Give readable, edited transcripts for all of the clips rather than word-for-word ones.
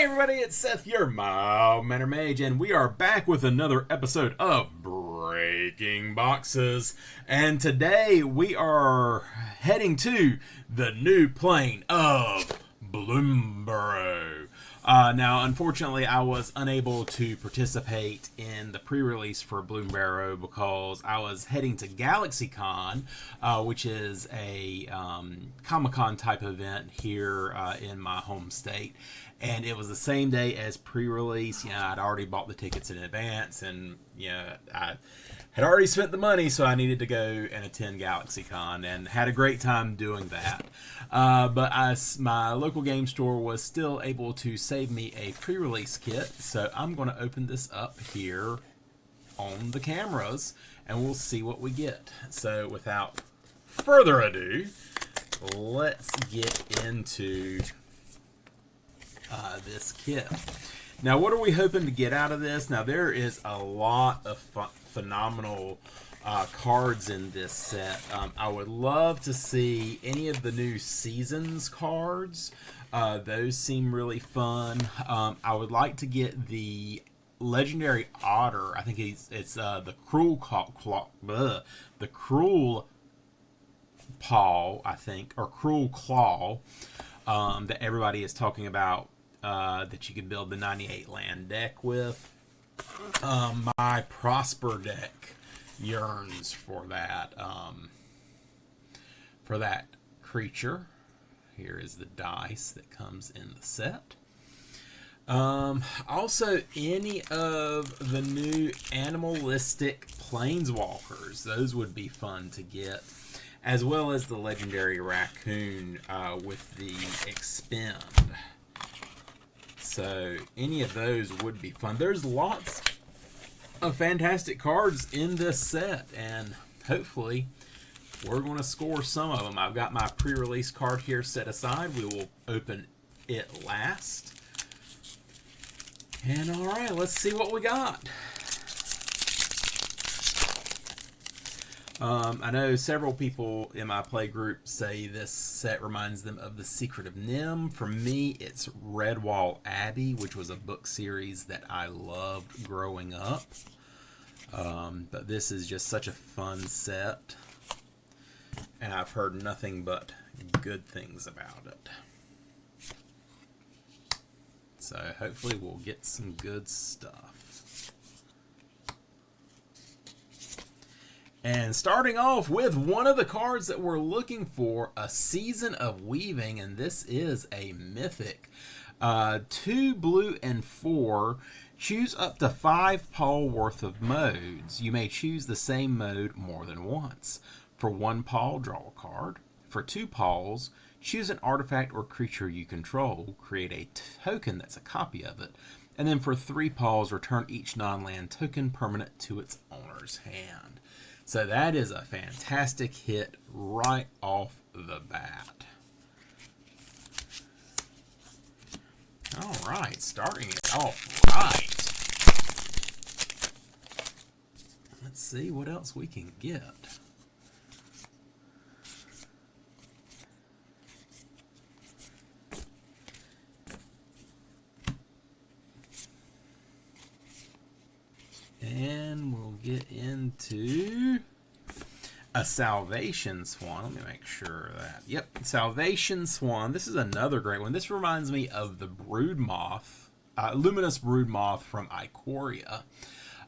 Hi everybody, it's Seth, your Mild Mannered Mage, and we are back with another episode of Breaking Boxes. And today we are heading to the new plane of Bloomburrow. Now, unfortunately, I was unable to participate in the pre-release for Bloomburrow because I was heading to GalaxyCon, which is a Comic-Con type event here in my home state. And it was the same day as pre-release. You know, I'd already bought the tickets in advance, and I had already spent the money, so I needed to go and attend GalaxyCon, and had a great time doing that. But my local game store was still able to save me a pre-release kit, so I'm going to open this up here on the cameras, and we'll see what we get. So without further ado, let's get into this kit. Now, what are we hoping to get out of this? Now, there is a lot of phenomenal cards in this set. I would love to see any of the new Seasons cards. Those seem really fun. I would like to get the Legendary Otter. I think it's the Cruel the Cruel Paw, I think, or Cruel Claw, that everybody is talking about, that you can build the 98 land deck with. My Prosper deck yearns for that creature. Here is the dice that comes in the set. Also, any of the new animalistic Planeswalkers, those would be fun to get, as well as the legendary raccoon with the expend. So any of those would be fun. There's lots of fantastic cards in this set, and hopefully we're going to score some of them. I've got my pre-release card here set aside. We will open it last. And all right, let's see what we got. I know several people in my play group say this set reminds them of The Secret of Nim. For me, it's Redwall Abbey, which was a book series that I loved growing up. But this is just such a fun set, and I've heard nothing but good things about it. So hopefully we'll get some good stuff. And starting off with one of the cards that we're looking for, a Season of Weaving, and this is a mythic. 2 blue and 4. Choose up to 5 paw worth of modes. You may choose the same mode more than once. For 1 paw, draw a card. For 2 paws, choose an artifact or creature you control. Create a token that's a copy of it. And then for 3 paws, return each non-land token permanent to its owner's hand. So that is a fantastic hit right off the bat. All right, starting it off right. Let's see what else we can get. And we'll get into a Salvation Swan. Let me make sure of that. Yep, Salvation Swan. This is another great one. This reminds me of the Brood Moth, Luminous Brood Moth from Ikoria.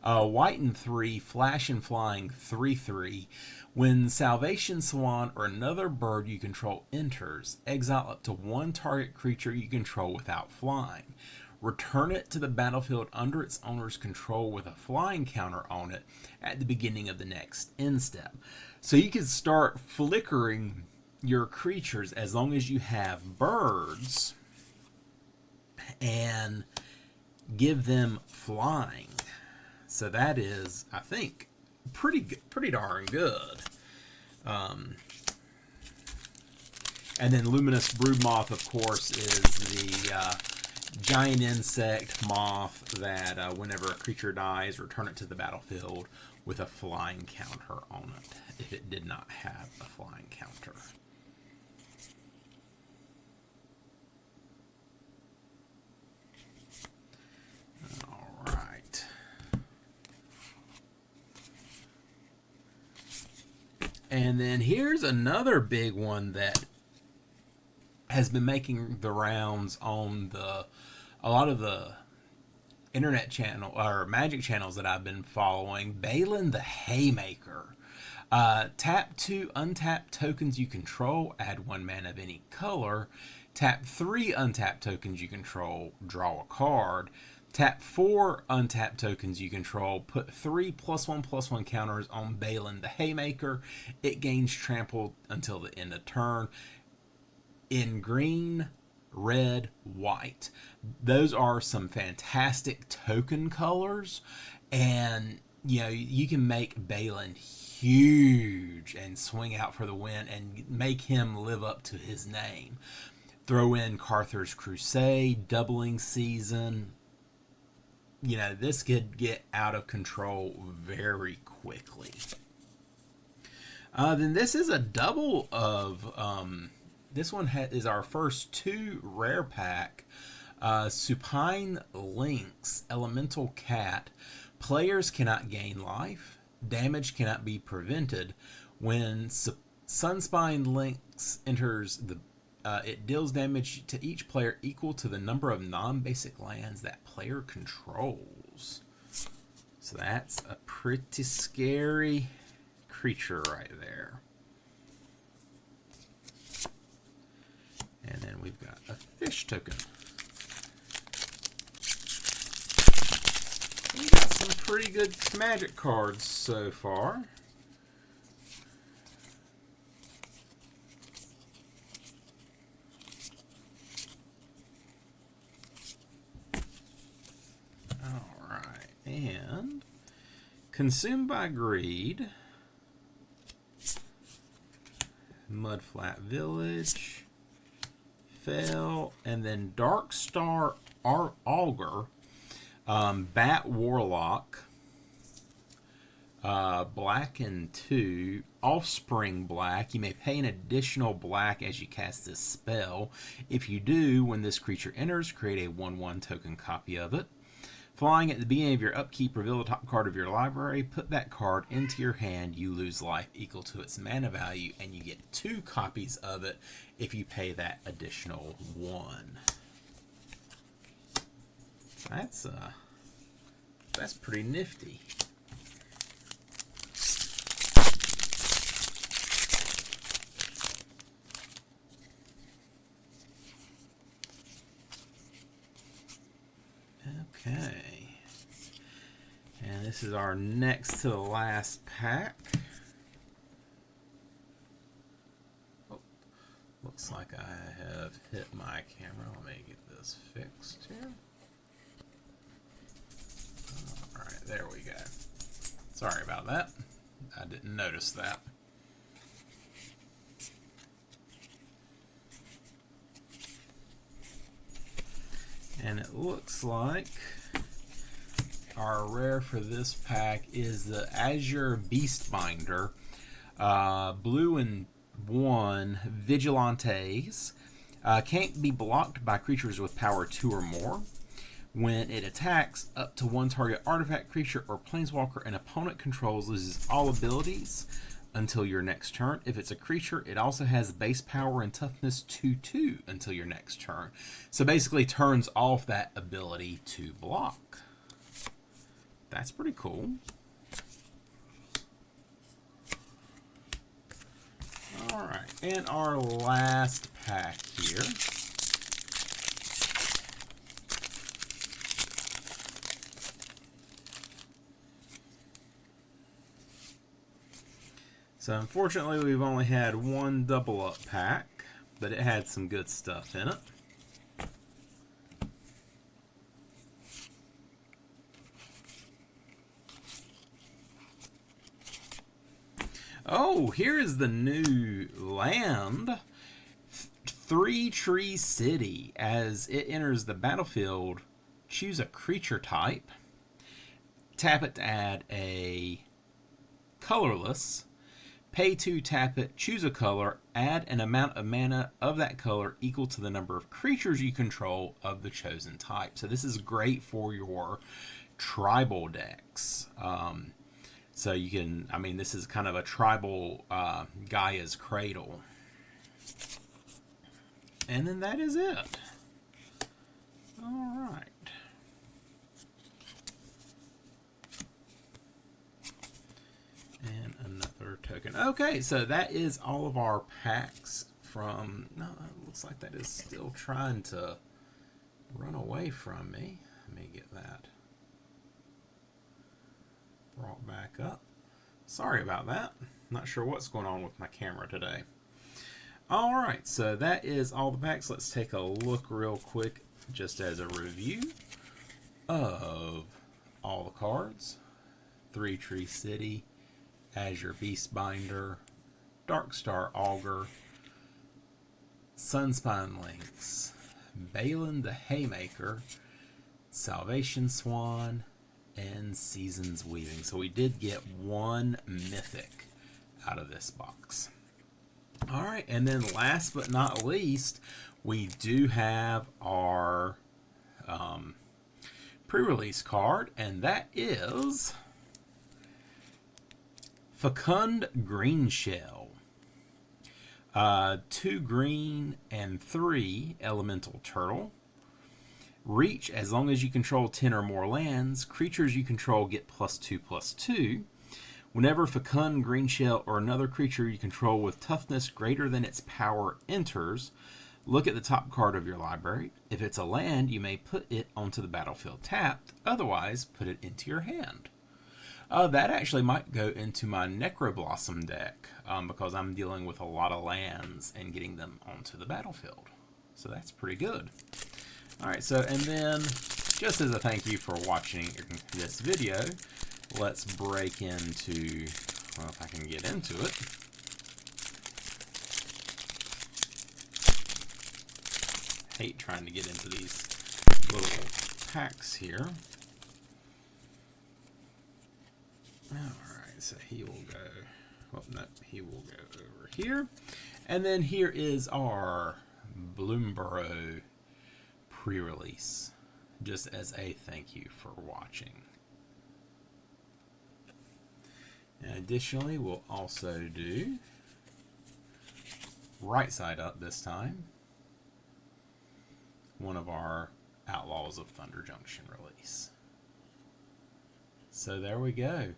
White and 3, flash and flying, 3/3. When Salvation Swan or another bird you control enters, exile up to 1 target creature you control without flying. Return it to the battlefield under its owner's control with a flying counter on it at the beginning of the next end step. So you can start flickering your creatures as long as you have birds and give them flying. So that is, I think, pretty darn good. And then Luminous Brood Moth, of course, is the giant insect moth that whenever a creature dies, return it to the battlefield with a flying counter on it if it did not have a flying counter. And then here's another big one that has been making the rounds on a lot of the internet channel or Magic channels that I've been following. Balin the Haymaker. Tap 2 untap tokens you control, add 1 mana of any color. Tap 3 untap tokens you control, draw a card. Tap 4 untap tokens you control, put 3 +1/+1 counters on Balin the Haymaker. It gains trampled until the end of turn. In green, red, white. Those are some fantastic token colors, and you know you can make Balin huge and swing out for the win and make him live up to his name. Throw in Carthar's Crusade, Doubling Season. You know, this could get out of control very quickly. Then this is a double of this one is our first 2 rare pack. Supine Lynx, Elemental Cat. Players cannot gain life. Damage cannot be prevented. When Sunspine Lynx enters the it deals damage to each player equal to the number of non-basic lands that player controls. So that's a pretty scary creature right there. And then we've got a fish token. We got some pretty good Magic cards so far. Alright, and Consumed by Greed, Mudflat Village, Fell, and then Darkstar Augur, Bat Warlock, black and 2, Offspring Black. You may pay an additional black as you cast this spell. If you do, when this creature enters, create a 1/1 token copy of it. Flying at the beginning of your upkeep, reveal the top card of your library. Put that card into your hand. You lose life equal to its mana value, and you get 2 copies of it if you pay that additional 1. That's pretty nifty. Okay, and this is our next to the last pack. Oh, looks like I have hit my camera. Let me get this fixed here. Alright, there we go. Sorry about that. I didn't notice that. And it looks like our rare for this pack is the Azure Beastbinder. Blue and 1 Vigilantes. Can't be blocked by creatures with power 2 or more. When it attacks, up to 1 target artifact, creature, or planeswalker an opponent controls loses all abilities until your next turn. If it's a creature, it also has base power and toughness 2/2 until your next turn. So basically turns off that ability to block. That's pretty cool. Alright, and our last pack here. So unfortunately we've only had 1 double up pack, but it had some good stuff in it. Oh, here is the new land, 3 Tree City. As it enters the battlefield, choose a creature type, tap it to add a colorless, pay 2, tap it, choose a color, add an amount of mana of that color equal to the number of creatures you control of the chosen type. So this is great for your tribal decks. So you can, I mean, this is kind of a tribal Gaia's Cradle. And then that is it. All right. And another token. Okay, so that is all of our packs from... No, it looks like that is still trying to run away from me. Let me get that brought back up. Sorry about that. Not sure what's going on with my camera today. Alright, so that is all the packs. Let's take a look real quick just as a review of all the cards. Three Tree City, Azure Beastbinder, Darkstar Augur, Sunspine Lynx, Balin the Haymaker, Salvation Swan, and Seasons Weaving. So we did get one mythic out of this box. Alright, and then last but not least, we do have our pre-release card, and that is Fecund Greenshell. 2 green and 3 elemental turtle. Reach, as long as you control 10 or more lands, creatures you control get +2/+2. Whenever Fecund Greenshell or another creature you control with toughness greater than its power enters, look at the top card of your library. If it's a land, you may put it onto the battlefield tapped. Otherwise, put it into your hand. That actually might go into my Necroblossom deck because I'm dealing with a lot of lands and getting them onto the battlefield. So that's pretty good. Alright, so and then just as a thank you for watching this video, let's break into, well, if I can get into it. Hate trying to get into these little packs here. Alright, so he will go, well, no, he will go over here. And then here is our Bloomburrow Prerelease, just as a thank you for watching. And additionally, we'll also do right side up this time, one of our Outlaws of Thunder Junction release. So there we go.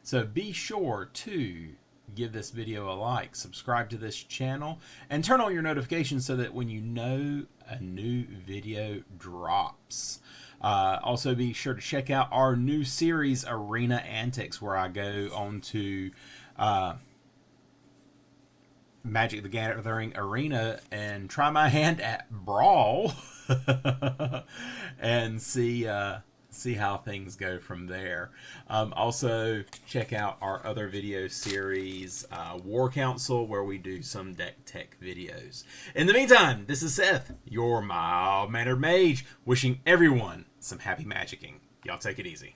So be sure to give this video a like, subscribe to this channel, and turn on your notifications so that when you know a new video drops. Also be sure to check out our new series, Arena Antics, where I go on to Magic the Gathering Arena and try my hand at Brawl and see how things go from there. Also, check out our other video series, War Council, where we do some deck tech videos. In the meantime, this is Seth, your Mild Mannered Mage, wishing everyone some happy magicking. Y'all take it easy.